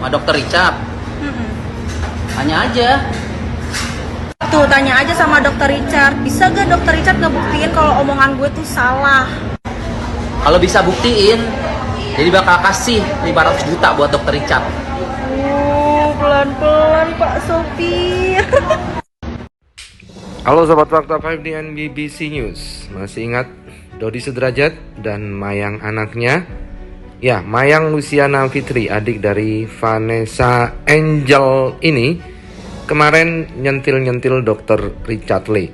sama dokter Richard. Tanya aja. Tuh, tanya aja sama dokter Richard. Bisa gak dokter Richard ngebuktiin kalau omongan gue tuh salah? Kalau bisa buktiin, jadi bakal kasih 500 juta buat dokter Richard. Pelan-pelan Pak Sopir. Halo Sobat Fakta 5 di BBC News. Masih ingat Dodi Sudrajat dan Mayang anaknya? Ya, Mayang Luciana Fitri, adik dari Vanessa Angel ini kemarin nyentil-nyentil dokter Richard Lee.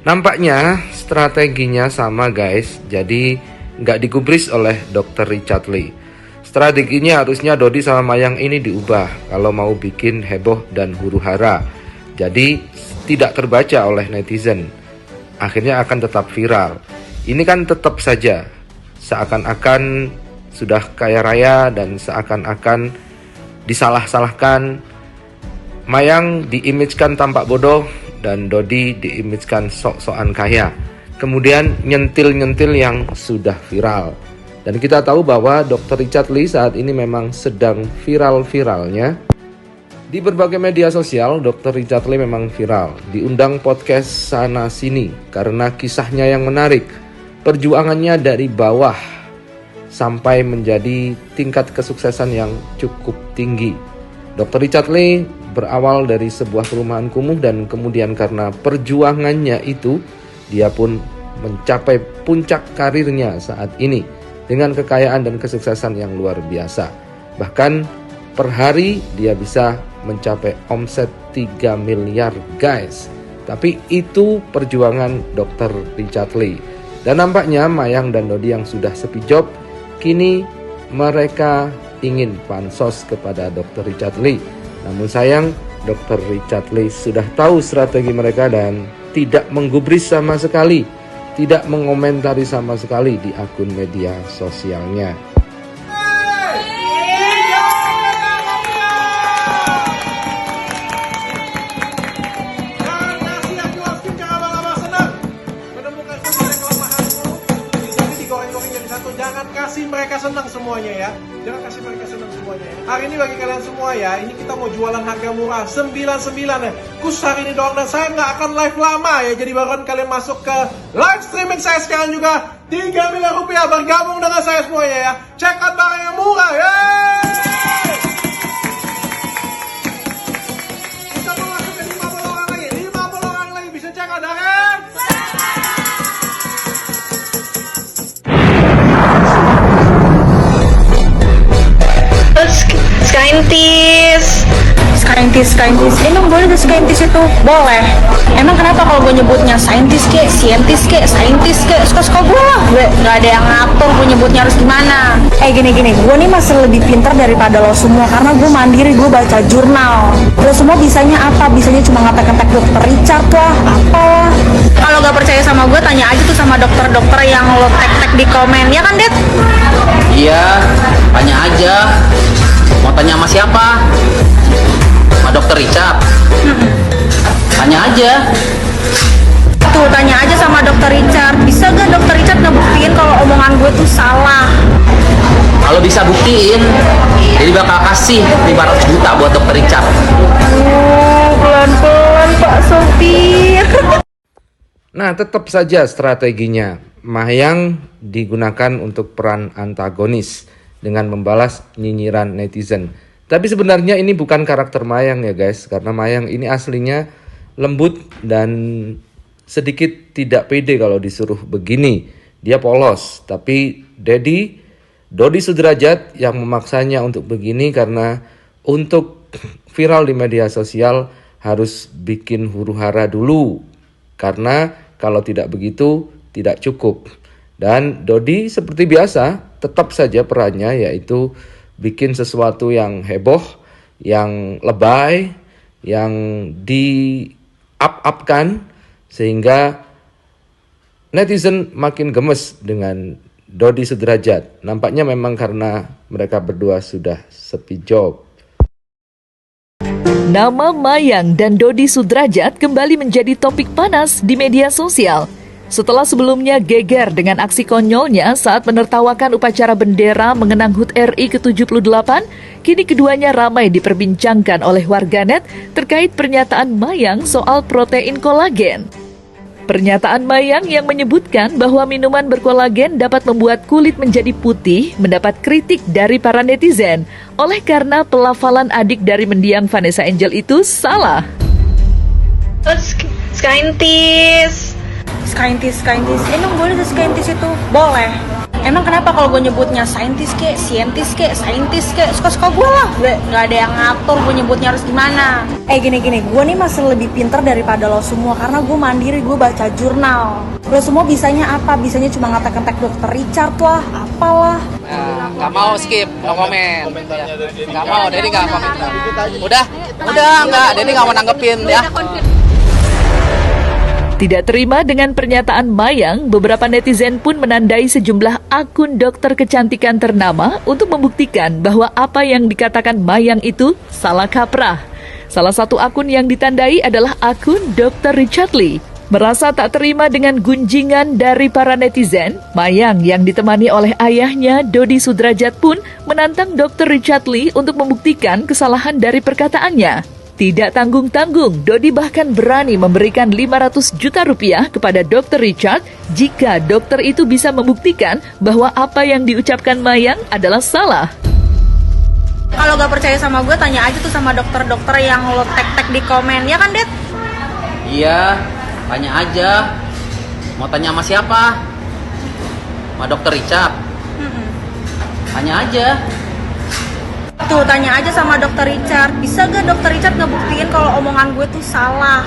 Nampaknya strateginya sama guys, jadi nggak digubris oleh dokter Richard Lee. Strateginya harusnya Dodi sama Mayang ini diubah kalau mau bikin heboh dan huru-hara. Jadi tidak terbaca oleh netizen. Akhirnya akan tetap viral. Ini kan tetap saja seakan-akan sudah kaya raya dan seakan-akan disalah-salahkan. Mayang diimajkan tampak bodoh dan Dodi diimajkan sok-sokan kaya. Kemudian nyentil-nyentil yang sudah viral. Dan kita tahu bahwa Dr. Richard Lee saat ini memang sedang viral-viralnya. Di berbagai media sosial, Dr. Richard Lee memang viral. Diundang podcast sana-sini karena kisahnya yang menarik. Perjuangannya dari bawah sampai menjadi tingkat kesuksesan yang cukup tinggi. Dr. Richard Lee berawal dari sebuah perumahan kumuh dan kemudian karena perjuangannya itu, dia pun mencapai puncak karirnya saat ini dengan kekayaan dan kesuksesan yang luar biasa. Bahkan per hari dia bisa mencapai omset 3 miliar guys. Tapi itu perjuangan Dr. Richard Lee. Dan nampaknya Mayang dan Dodi yang sudah sepi job, kini mereka ingin pansos kepada Dr. Richard Lee. Namun sayang, Dr. Richard Lee sudah tahu strategi mereka dan tidak menggubris sama sekali, tidak mengomentari sama sekali di akun media sosialnya. Jangan kasih mereka senang semuanya ya. Jangan kasih mereka senang semuanya ya. Hari ini bagi kalian semua ya, ini kita mau jualan harga murah 99 ya. Khusus hari ini doang dan saya nggak akan live lama ya. Jadi barusan kalian masuk ke live streaming saya sekarang juga 3 miliar rupiah bergabung dengan saya semuanya ya. Check out barang yang murah ya. Kita mau masuk ke 50 orang lagi. 50 orang lagi bisa check out dari Scientist. Emang boleh tuh scientist itu? Boleh. Emang kenapa kalau gue nyebutnya scientist kek, scientist kek, suka-suka gue lah. Gue gak ada yang ngatur gue nyebutnya harus gimana. Gini, gue nih masih lebih pintar daripada lo semua karena gue mandiri, gue baca jurnal. Lo semua bisanya apa? Bisanya cuma ngetek-ngetek dokter Richard lah, apalah. Kalau gak percaya sama gue, tanya aja tuh sama dokter-dokter yang lo tek-tek di komen, ya kan, Det? Iya, tanya aja. Mau tanya sama siapa? Sama dokter Richard. Tanya aja. Tuh, tanya aja sama dokter Richard. Bisa gak dokter Richard ngebuktiin kalau omongan gue tuh salah? Kalau bisa buktiin, jadi bakal kasih 500 juta buat dokter Richard. Pelan-pelan Pak Sopir. Nah, tetap saja strateginya. Mayang digunakan untuk peran antagonis dengan membalas nyinyiran netizen. Tapi sebenarnya ini bukan karakter Mayang ya guys, karena Mayang ini aslinya lembut dan sedikit tidak pede kalau disuruh begini. Dia polos, tapi Dodi Sudrajat yang memaksanya untuk begini karena untuk viral di media sosial harus bikin huru-hara dulu. Karena kalau tidak begitu tidak cukup. Dan Dodi seperti biasa tetap saja perannya yaitu bikin sesuatu yang heboh, yang lebay, yang di-up-upkan sehingga netizen makin gemes dengan Dodi Sudrajat. Nampaknya memang karena mereka berdua sudah sepi job. Nama Mayang dan Dodi Sudrajat kembali menjadi topik panas di media sosial. Setelah sebelumnya geger dengan aksi konyolnya saat menertawakan upacara bendera mengenang HUT RI ke-78, kini keduanya ramai diperbincangkan oleh warganet terkait pernyataan Mayang soal protein kolagen. Pernyataan Mayang yang menyebutkan bahwa minuman berkolagen dapat membuat kulit menjadi putih mendapat kritik dari para netizen oleh karena pelafalan adik dari mendiang Vanessa Angel itu salah. Scientist, emang boleh tuh scientist itu? Boleh. Emang kenapa kalau gue nyebutnya scientist kek, scientist kek, suka-suka gue lah. Gak ada yang ngatur gue nyebutnya harus gimana. Gini, gue nih masih lebih pintar daripada lo semua karena gue mandiri, gue baca jurnal. Lo semua bisanya apa? Bisanya cuma ngetek-ngetek Dr. Richard lah, apalah. Nggak mau skip, no komen. Nggak mau, Dedi nggak komentar. Udah, nggak, Dedi nggak mau nanggepin ya. Tidak terima dengan pernyataan Mayang, beberapa netizen pun menandai sejumlah akun dokter kecantikan ternama untuk membuktikan bahwa apa yang dikatakan Mayang itu salah kaprah. Salah satu akun yang ditandai adalah akun Dr. Richard Lee. Merasa tak terima dengan gunjingan dari para netizen, Mayang yang ditemani oleh ayahnya Dodi Sudrajat pun menantang Dr. Richard Lee untuk membuktikan kesalahan dari perkataannya. Tidak tanggung-tanggung, Dodi bahkan berani memberikan 500 juta rupiah kepada Dr. Richard jika dokter itu bisa membuktikan bahwa apa yang diucapkan Mayang adalah salah. Kalau gak percaya sama gue, tanya aja tuh sama dokter-dokter yang lo tag-tag di komen, ya kan, Det? Iya, tanya aja. Mau tanya sama siapa? Sama Dokter Richard. Tanya aja. Tuh, tanya aja sama Dr. Richard. Bisa gak Dr. Richard ngebuktiin kalau omongan gue tuh salah?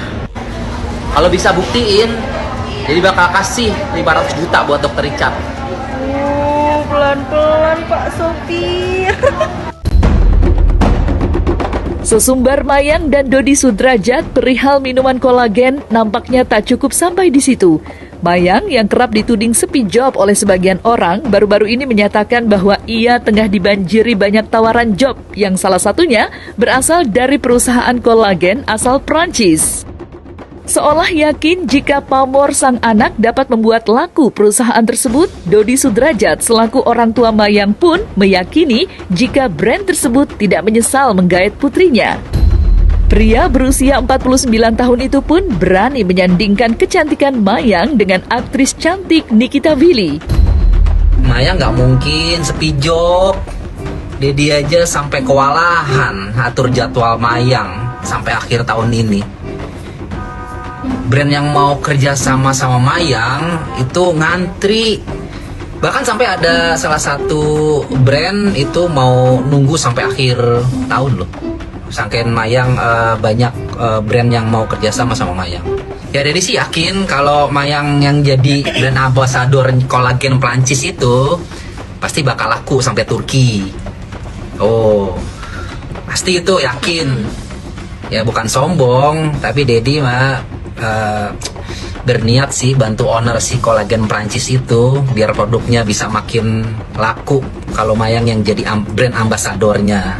Kalau bisa buktiin, jadi bakal kasih 500 juta buat Dokter Richard. Pelan-pelan Pak Sopir. Sesumbar Mayang dan Dodi Sudrajat perihal minuman kolagen nampaknya tak cukup sampai di situ. Mayang yang kerap dituding sepi job oleh sebagian orang baru-baru ini menyatakan bahwa ia tengah dibanjiri banyak tawaran job yang salah satunya berasal dari perusahaan kolagen asal Prancis. Seolah yakin jika pamor sang anak dapat membuat laku perusahaan tersebut, Dodi Sudrajat selaku orang tua Mayang pun meyakini jika brand tersebut tidak menyesal menggait putrinya. Pria berusia 49 tahun itu pun berani menyandingkan kecantikan Mayang dengan aktris cantik Nikita Willy. Mayang nggak mungkin sepi job. Dedi aja sampai kewalahan atur jadwal Mayang sampai akhir tahun ini. Brand yang mau kerja sama Mayang itu ngantri. Bahkan sampai ada salah satu brand itu mau nunggu sampai akhir tahun loh. Sangkain Mayang banyak brand yang mau kerjasama sama Mayang. Ya Dedi sih yakin kalau Mayang yang jadi brand ambassador kolagen Prancis itu pasti bakal laku sampai Turki. Oh, pasti itu yakin. Ya bukan sombong, tapi Dedi mah berniat sih bantu owner si kolagen Prancis itu biar produknya bisa makin laku kalau Mayang yang jadi brand ambasadornya.